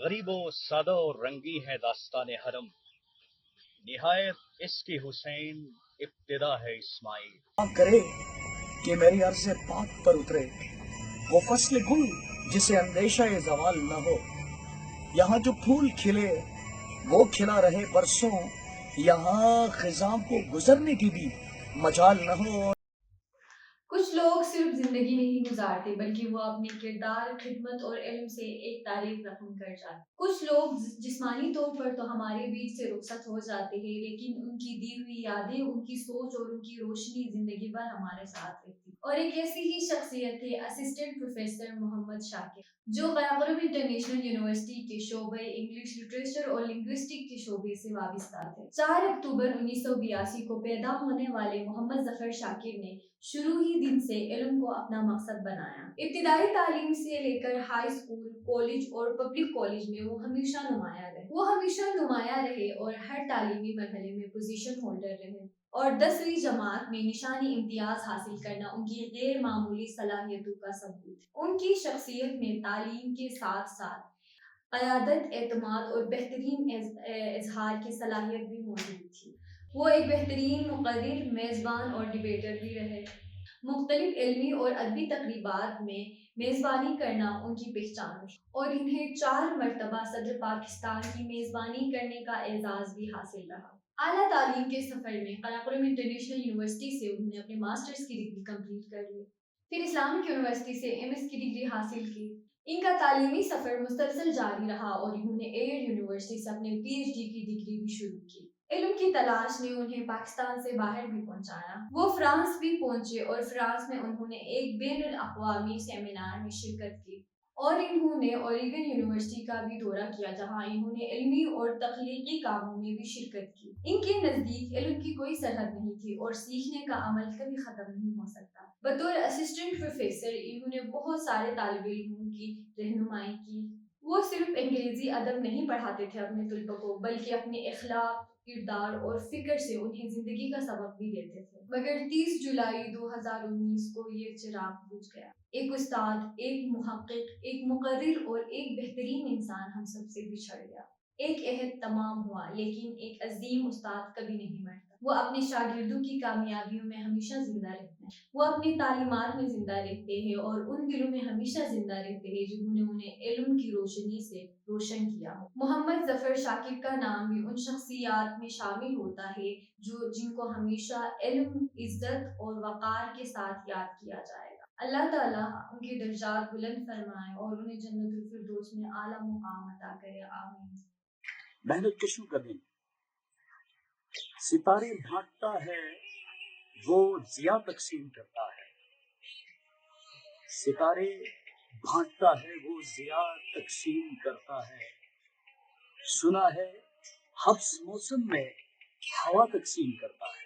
غریب و سادہ و رنگی ہے داستان حرم، نہایت عشق حسین ابتدا ہے اسماعیل۔ کرے کہ میری عرض پاک پر اترے وہ فصل گل جسے اندیشہ زوال نہ ہو، یہاں جو پھول کھلے وہ کھلا رہے برسوں، یہاں خزاں کو گزرنے کی بھی مجال نہ ہو۔ کچھ لوگ صرف زندگی نہیں گزارتے بلکہ وہ اپنے کردار، خدمت اور علم سے ایک تاریخ رقم کر جاتے۔ کچھ لوگ جسمانی طور پر تو ہمارے بیچ سے رخصت ہو جاتے ہیں، لیکن ان کی دی ہوئی یادیں، ان کی سوچ اور ان کی روشنی زندگی بھر ہمارے ساتھ رہتی۔ اور ایک ایسی ہی شخصیت ہے اسسٹنٹ پروفیسر محمد شاکر، جو قیام انٹرنیشنل یونیورسٹی کے شعبہ انگلش لٹریچر اور لنگوسٹک کے شعبے سے وابستہ تھے۔ 4 اکتوبر 1982 کو پیدا ہونے والے محمد ظفر شاکر نے شروع ہی دن سے علم کو اپنا مقصد بنایا۔ ابتدائی تعلیم سے لے کر ہائی اسکول، کالج اور پبلک کالج میں وہ ہمیشہ نمایاں رہے اور ہر تعلیمی مرحلے میں پوزیشن ہولڈر رہے، اور 10ویں جماعت میں نشانی امتیاز حاصل کرنا ان کی غیر معمولی صلاحیتوں کا ثبوت ہے۔ ان کی شخصیت میں تعلیم کے ساتھ ساتھ قیادت، اعتماد اور بہترین اظہار کی صلاحیت بھی موجود تھی۔ وہ ایک بہترین مقرر، میزبان اور ڈیبیٹر بھی رہے۔ مختلف علمی اور ادبی تقریبات میں میزبانی کرنا ان کی پہچان تھی، اور انہیں 4 مرتبہ صدر پاکستان کی میزبانی کرنے کا اعزاز بھی حاصل رہا۔ اعلیٰ تعلیم کے سفر میں قراقرم انٹرنیشنل یونیورسٹی سے انہوں نے اپنے ماسٹرز کی ڈگری کمپلیٹ کر لی، پھر اسلامک یونیورسٹی سے MS کی ڈگری حاصل کی۔ ان کا تعلیمی سفر مسلسل جاری رہا اور انہوں نے ایئر یونیورسٹی سے اپنے PhD کی ڈگری بھی شروع کی۔ علم کی تلاش نے انہیں پاکستان سے باہر بھی پہنچایا۔ وہ فرانس بھی پہنچے اور فرانس میں انہوں نے ایک بین الاقوامی سیمینار میں شرکت کی، اور انہوں نے اوریگن یونیورسٹی کا بھی دورہ کیا جہاں انہوں نے علمی اور تخلیقی کاموں میں بھی شرکت کی۔ ان کے نزدیک علم کی کوئی سرحد نہیں تھی اور سیکھنے کا عمل کبھی ختم نہیں ہو سکتا۔ بطور اسسٹنٹ پروفیسر انہوں نے بہت سارے طالب علموں کی رہنمائی کی۔ وہ صرف انگریزی ادب نہیں پڑھاتے تھے اپنے طلباء کو، بلکہ اپنے اخلاق، کردار اور فکر سے انہیں زندگی کا سبق بھی دیتے تھے۔ مگر 30 جولائی 2019 کو یہ چراغ بجھ گیا۔ ایک استاد، ایک محقق، ایک مقرر اور ایک بہترین انسان ہم سب سے بچھڑ گیا۔ ایک عہد تمام ہوا، لیکن ایک عظیم استاد کبھی نہیں مرتا۔ وہ اپنے شاگردوں کی کامیابیوں میں ہمیشہ زندہ رہتے ہیں، وہ اپنی تعلیمات میں زندہ رہتے ہیں اور ان دلوں میں ہمیشہ زندہ رہتے ہیں جنہوں نے انہیں علم کی روشنی سے روشن کیا ہو۔ محمد ظفر شاکر کا نام بھی ان شخصیات میں شامل ہوتا ہے جن کو ہمیشہ علم، عزت اور وقار کے ساتھ یاد کیا جائے گا۔ اللہ تعالیٰ ان کے درجات بلند فرمائے اور انہیں جنت الفردوس میں اعلیٰ مقام عطا کرے، آمین۔ محنت کشوں کا دن ستارے بھانٹتا ہے، وہ ضیا تقسیم کرتا ہے۔ ستارے بھانٹتا ہے، وہ ضیا تقسیم کرتا ہے۔ سنا ہے حبس موسم میں ہوا تقسیم کرتا ہے۔